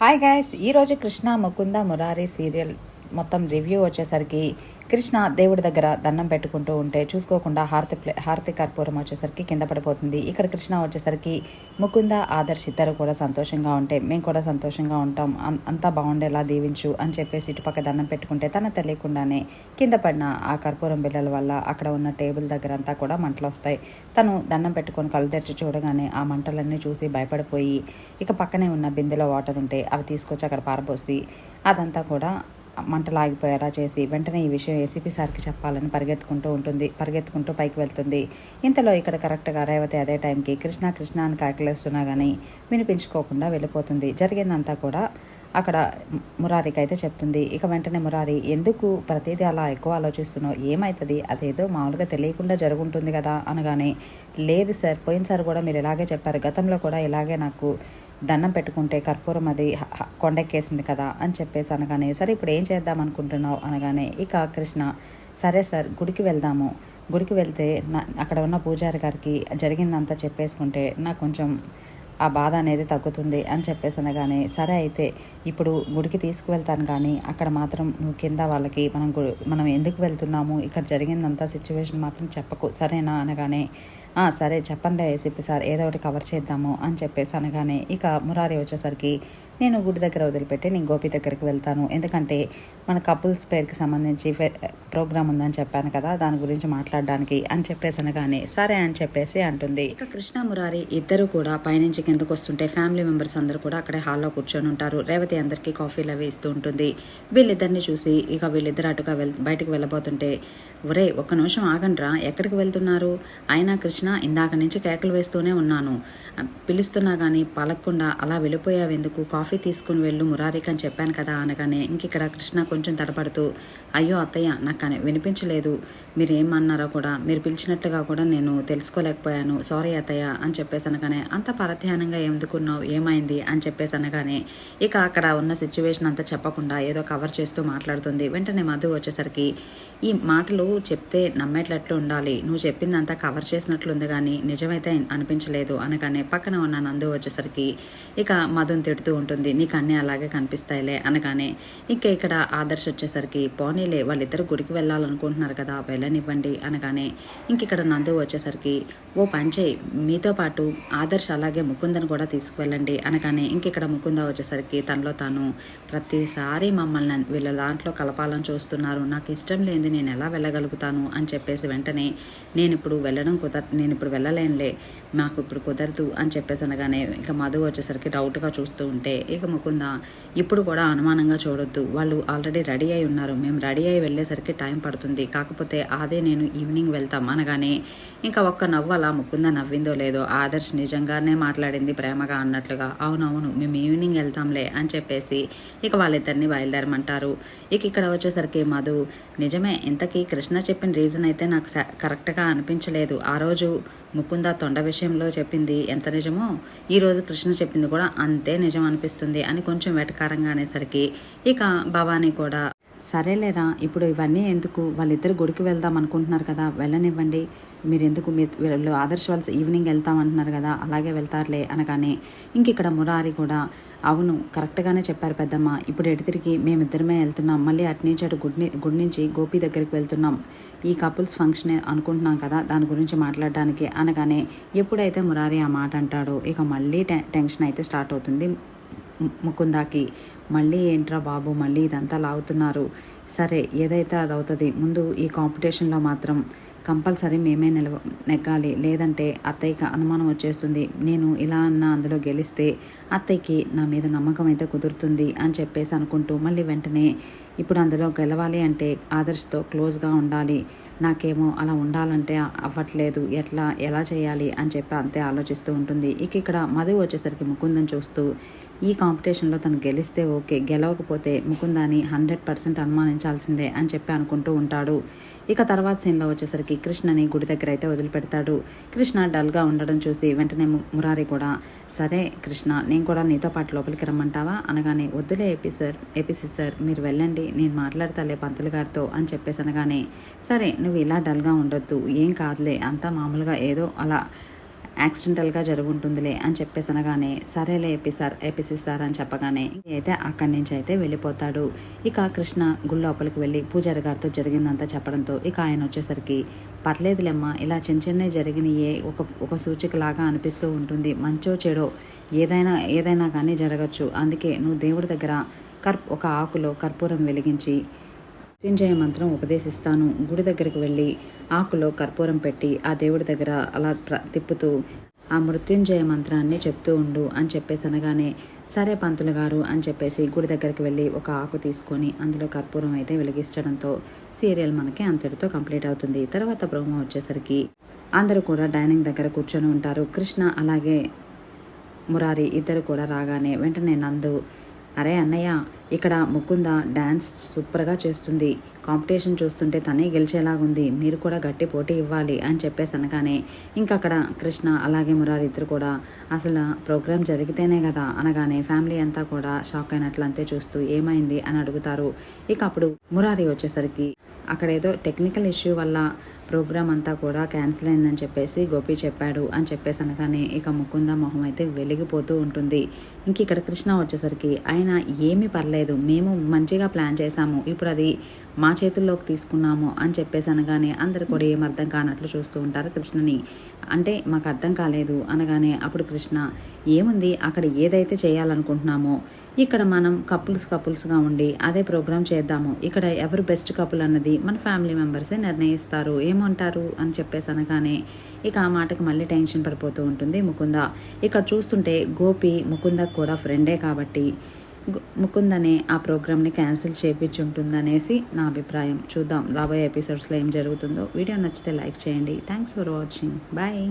Hi guys, ఈరోజు Krishna Mukunda Murari serial మొత్తం review వచ్చేసరికి కృష్ణ దేవుడి దగ్గర దండం పెట్టుకుంటూ ఉంటే చూసుకోకుండా హారతి కర్పూరం వచ్చేసరికి కింద పడిపోతుంది. ఇక్కడ కృష్ణ వచ్చేసరికి ముకుంద ఆదర్శ్ ఇద్దరు కూడా సంతోషంగా ఉంటే మేము కూడా సంతోషంగా ఉంటాం, అంతా బాగుండేలా దీవించు అని చెప్పేసి ఇటుపక్క దండం పెట్టుకుంటే తన తెలియకుండానే కింద పడిన ఆ కర్పూరం బిళ్ళల వల్ల అక్కడ ఉన్న టేబుల్ దగ్గర అంతా కూడా మంటలు వస్తాయి. తను దండం పెట్టుకొని కళ్ళు తెరిచి చూడగానే ఆ మంటలన్నీ చూసి భయపడిపోయి ఇక పక్కనే ఉన్న బిందెలో వాటర్ ఉంటే అవి తీసుకొచ్చి అక్కడ పారబోసి అదంతా కూడా మంటలు ఆగిపోయేలా చేసి వెంటనే ఈ విషయం ఏసీపీ సార్కి చెప్పాలని పరిగెత్తుకుంటూ పైకి వెళ్తుంది. ఇంతలో ఇక్కడ కరెక్ట్గా రేవతి అదే టైంకి కృష్ణ కృష్ణ అని కాకలేస్తున్నా కానీ వినిపించుకోకుండా వెళ్ళిపోతుంది. జరిగిందంతా కూడా అక్కడ మురారికి అయితే చెప్తుంది. ఇక వెంటనే మురారి, ఎందుకు ప్రతిదీ అలా ఎక్కువ ఆలోచిస్తున్నావు, ఏమవుతుంది, అదేదో మామూలుగా తెలియకుండా జరుగుంటుంది కదా అనగానే, లేదు సార్, పోయినసారి కూడా మీరు ఇలాగే చెప్పారు, గతంలో కూడా ఇలాగే నాకు దండం పెట్టుకుంటే కర్పూరం అది కొండెక్కేసింది కదా అని చెప్పేసి అనగానే, సరే ఇప్పుడు ఏం చేద్దాం అనుకుంటున్నావు అనగానే ఇక కృష్ణ, సరే సార్ గుడికి వెళ్దాము, గుడికి వెళ్తే అక్కడ ఉన్న పూజారి గారికి జరిగిందంతా చెప్పేసుకుంటే నాకు కొంచెం ఆ బాధ అనేది తగ్గుతుంది అని చెప్పేసి అనగానే, సరే అయితే ఇప్పుడు గుడికి తీసుకువెళ్తాను కానీ అక్కడ మాత్రం నువ్వు కింద వాళ్ళకి మనం ఎందుకు వెళ్తున్నాము, ఇక్కడ జరిగిందంతా సిచ్యువేషన్ మాత్రం చెప్పకు సరేనా అనగానే, సరే చెప్పండి ఏసీపీ సార్, ఏదో ఒకటి కవర్ చేద్దాము అని చెప్పేసి అనగానే ఇక మురారి వచ్చేసరికి, నేను గుడి దగ్గర వదిలిపెట్టి నేను గోపి దగ్గరికి వెళ్తాను, ఎందుకంటే మన కపుల్స్ పేరుకి సంబంధించి ప్రోగ్రామ్ ఉందని చెప్పాను కదా, దాని గురించి మాట్లాడడానికి అని చెప్పేసి అనగానే సరే అని చెప్పేసి అంటుంది. ఇక కృష్ణ మురారి ఇద్దరు కూడా పైనుంచి కిందకు వస్తుంటే ఫ్యామిలీ మెంబర్స్ అందరూ కూడా అక్కడే హాల్లో కూర్చొని ఉంటారు. రేవతి అందరికీ కాఫీలు అవి ఇస్తూ ఉంటుంది. వీళ్ళిద్దరిని చూసి ఇక వీళ్ళిద్దరు అటుగా బయటకు వెళ్ళబోతుంటే, ఒరే ఒక్క నిమిషం ఆగండ్రా, ఎక్కడికి వెళ్తున్నారు, అయినా కృష్ణ ఇందాక నుంచి కేకలు వేస్తూనే ఉన్నాను, పిలుస్తున్నా కానీ పలక్కుండా అలా వెళ్ళిపోయావు ఎందుకు, కాఫీ తీసుకుని వెళ్ళు మురారికి అని చెప్పాను కదా అనగానే ఇంకిక్కడ కృష్ణ కొంచెం తడపడుతూ, అయ్యో అత్తయ్య నాకు వినిపించలేదు, మీరు ఏమన్నారో కూడా మీరు పిలిచినట్లుగా కూడా నేను తెలుసుకోలేకపోయాను, సారీ అత్తయ్య అని చెప్పేసి అనగానే, అంత పరధ్యానంగా ఎందుకున్నావు, ఏమైంది అని చెప్పేసి అనగానే ఇక అక్కడ ఉన్న సిచ్యువేషన్ అంతా చెప్పకుండా ఏదో కవర్ చేస్తూ మాట్లాడుతుంది. వెంటనే మధు వచ్చేసరికి, ఈ మాటలు చెప్తే నమ్మేటట్లు ఉండాలి, నువ్వు చెప్పిందంతా కవర్ చేసినట్లుంది కానీ నిజమైతే అనిపించలేదు అనగానే పక్కన ఉన్న నందు వచ్చేసరికి ఇక మధుని తిడుతూ ఉంటుంది, నీకు అన్నీ అలాగే కనిపిస్తాయిలే అనగానే ఇంకా ఇక్కడ ఆదర్శ్ వచ్చేసరికి, పోనీలే వాళ్ళిద్దరు గుడికి వెళ్ళాలనుకుంటున్నారు కదా వెళ్ళనివ్వండి అనగానే ఇంక ఇక్కడ నందు వచ్చేసరికి, ఓ పంచేయి మీతో పాటు ఆదర్శ్ అలాగే ముకుందని కూడా తీసుకువెళ్ళండి అనగానే ఇంక ఇక్కడ ముకుంద వచ్చేసరికి తనలో తాను, ప్రతిసారి మమ్మల్ని వీళ్ళ దాంట్లో కలపాలని చూస్తున్నారు, నాకు ఇష్టం లేనిది నేను ఎలా వెళ్ళగలుగుతాను అని చెప్పేసి వెంటనే నేను ఇప్పుడు వెళ్ళలేనులే, నాకు ఇప్పుడు కుదరదు అని చెప్పేసి అనగానే ఇక మధు వచ్చేసరికి డౌట్గా చూస్తూ ఉంటే ఇక ముకుంద, ఇప్పుడు కూడా అనుమానంగా చూడొద్దు, వాళ్ళు ఆల్రెడీ రెడీ అయి ఉన్నారు, మేము రెడీ అయి వెళ్ళేసరికి టైం పడుతుంది, కాకపోతే అదే నేను ఈవినింగ్ వెళ్తాం అనగానే ఇంకా ఒక్క నవ్వు అలా ముకుంద నవ్విందో లేదో, ఆదర్శ్ నిజంగానే మాట్లాడింది ప్రేమగా అన్నట్లుగా, అవునవును మేము ఈవినింగ్ వెళ్తాంలే అని చెప్పేసి ఇక వాళ్ళిద్దరిని బయలుదేరమంటారు. ఇక ఇక్కడ వచ్చేసరికి మధు, నిజమే, ఇంతకీ కృష్ణ చెప్పిన రీజన్ అయితే నాకు కరెక్ట్గా అనిపించలేదు, ఆ రోజు ముకుంద తొండ విషయంలో చెప్పింది ఎంత నిజమో ఈరోజు కృష్ణ చెప్పింది కూడా అంతే నిజం అనిపిస్తుంది అని కొంచెం వెటకారంగా అనేసరికి ఇక భవానీ కూడా, సరేలేరా ఇప్పుడు ఇవన్నీ ఎందుకు, వాళ్ళిద్దరు గుడికి వెళ్దాం అనుకుంటున్నారు కదా వెళ్ళనివ్వండి, మీరు ఎందుకు వీళ్ళు ఆదర్శ వాళ్ళు ఈవినింగ్ వెళ్తామంటున్నారు కదా అలాగే వెళ్తారులే అనగానే ఇంక ఇక్కడ మురారి కూడా, అవును కరెక్ట్గానే చెప్పారు పెద్దమ్మ, ఇప్పుడు ఎటు తిరిగి మేమిద్దరమే వెళ్తున్నాం, మళ్ళీ అటునుంచి అటు గుడి నుంచి గోపి దగ్గరికి వెళ్తున్నాం, ఈ కపుల్స్ ఫంక్షన్ అనుకుంటున్నాం కదా దాని గురించి మాట్లాడడానికి అనగానే ఎప్పుడైతే మురారి ఆ మాట అంటాడో ఇక మళ్ళీ టెన్షన్ అయితే స్టార్ట్ అవుతుంది ముకుందాకి. మళ్ళీ ఏంట్రా బాబు మళ్ళీ ఇదంతా లాగుతున్నారు, సరే ఏదైతే అది అవుతుంది, ముందు ఈ కాంపిటీషన్లో మాత్రం కంపల్సరీ మేమే నెగ్గాలి, లేదంటే అత్తయ్యకి అనుమానం వచ్చేస్తుంది, నేను ఇలా అన్న అందులో గెలిస్తే అత్తయ్యకి నా మీద నమ్మకం అయితే కుదురుతుంది అని చెప్పేసి అనుకుంటూ మళ్ళీ వెంటనే ఇప్పుడు అందులో గెలవాలి అంటే ఆదర్శ్తో క్లోజ్గా ఉండాలి, నాకేమో అలా ఉండాలంటే అవ్వట్లేదు, ఎలా చేయాలి అని చెప్పి అంతే ఆలోచిస్తూ ఉంటుంది. ఇక్కడ మధు వచ్చేసరికి ముకుందని చూస్తూ, ఈ కాంపిటీషన్లో తను గెలిస్తే ఓకే, గెలవకపోతే ముకుందాని 100% అనుమానించాల్సిందే అని చెప్పి అనుకుంటూ ఉంటాడు. ఇక తర్వాత సీన్లో వచ్చేసరికి కృష్ణని గుడి దగ్గర అయితే వదిలిపెడతాడు. కృష్ణ డల్గా ఉండడం చూసి వెంటనే మురారి కూడా, సరే కృష్ణ నేను కూడా నీతో పాటు లోపలికి రమ్మంటావా అనగానే, వద్దులే ఏపీసీ సార్ మీరు వెళ్ళండి, నేను మాట్లాడతాలే పంతులు గారితో అని చెప్పేసి అనగానే, సరే నువ్వు ఇలా డల్గా ఉండొద్దు, ఏం కాదులే, అంతా మామూలుగా ఏదో అలా యాక్సిడెంటల్గా జరుగుంటుందిలే అని చెప్పేసి అనగానే సరేలే ఏపిసిస్తారు అని చెప్పగానే అయితే అక్కడి నుంచి అయితే వెళ్ళిపోతాడు. ఇక కృష్ణ గుడి లోపలికి వెళ్ళి పూజారి గారితో జరిగిందంతా చెప్పడంతో ఇక ఆయన వచ్చేసరికి పర్లేదులేమ్మా, ఇలా చిన్నవి జరిగినాయే ఒక సూచికలాగా అనిపిస్తూ ఉంటుంది. మంచో చెడో ఏదైనా కానీ జరగచ్చు. అందుకే నువ్వు దేవుడి దగ్గర ఒక ఆకులో కర్పూరం వెలిగించి మృత్యుంజయ మంత్రం ఉపదేశిస్తాను. గుడి దగ్గరికి వెళ్ళి ఆకులో కర్పూరం పెట్టి ఆ దేవుడి దగ్గర అలా తిప్పుతూ ఆ మృత్యుంజయ మంత్రాన్ని చెప్తూ ఉండు అని చెప్పేసి అనగానే సరే పంతులు గారు అని చెప్పేసి గుడి దగ్గరికి వెళ్ళి ఒక ఆకు తీసుకొని అందులో కర్పూరం అయితే వెలిగించడంతో సీరియల్ మనకి అంతటితో కంప్లీట్ అవుతుంది. తర్వాత ప్రోమో వచ్చేసరికి అందరూ కూడా డైనింగ్ దగ్గర కూర్చొని ఉంటారు. కృష్ణ అలాగే మురారి ఇద్దరు కూడా రాగానే వెంటనే నందు, అరే అన్నయ్య, ఇక్కడ ముకుంద డ్యాన్స్ సూపర్గా చేస్తుంది, కాంపిటీషన్ చూస్తుంటే తనే గెలిచేలాగుంది, మీరు కూడా గట్టి పోటీ ఇవ్వాలి అని చెప్పేసి అనగానే ఇంకా అక్కడ కృష్ణ అలాగే మురారి ఇద్దరు కూడా అసలు ప్రోగ్రామ్ జరిగితేనే కదా అనగానే ఫ్యామిలీ అంతా కూడా షాక్ అయినట్లు అంతే చూస్తూ ఏమైంది అని అడుగుతారు. ఇక అప్పుడు మురారి వచ్చేసరికి అక్కడ ఏదో టెక్నికల్ ఇష్యూ వల్ల ప్రోగ్రామ్ అంతా కూడా క్యాన్సిల్ అయిందని చెప్పేసి గోపి చెప్పాడు అని చెప్పేసి అనగానే ఇక ముకుంద మొహం అయితే వెలిగిపోతూ ఉంటుంది. ఇంక ఇక్కడ కృష్ణ వచ్చేసరికి ఆయన ఏమీ పర్లేదు, మేము మంచిగా ప్లాన్ చేశాము, ఇప్పుడు అది మా చేతుల్లోకి తీసుకున్నాము అని చెప్పేసి అనగానే అందరు కూడా ఏం అర్థం కానట్లు చూస్తూ ఉంటారు కృష్ణని. అంటే మాకు అర్థం కాలేదు అనగానే అప్పుడు కృష్ణ, ఏముంది అక్కడ ఏదైతే చేయాలనుకుంటున్నామో ఇక్కడ మనం కపుల్స్గా ఉండి అదే ప్రోగ్రామ్ చేద్దాము, ఇక్కడ ఎవరు బెస్ట్ కపుల్ అన్నది మన ఫ్యామిలీ మెంబర్సే నిర్ణయిస్తారు, ఏమంటారు అని చెప్పేసి అనగానే ఇక ఆ మాటకు మళ్ళీ టెన్షన్ పడిపోతూ ఉంటుంది ముకుంద. ఇక్కడ చూస్తుంటే గోపి ముకుందకు కూడా ఫ్రెండే కాబట్టి ముకుందనే ఆ ప్రోగ్రామ్ని క్యాన్సిల్ చేయించుంటుందనేసి నా అభిప్రాయం. చూద్దాం రాబోయే ఎపిసోడ్స్లో ఏం జరుగుతుందో. వీడియో నచ్చితే లైక్ చేయండి. Thanks for watching. బాయ్.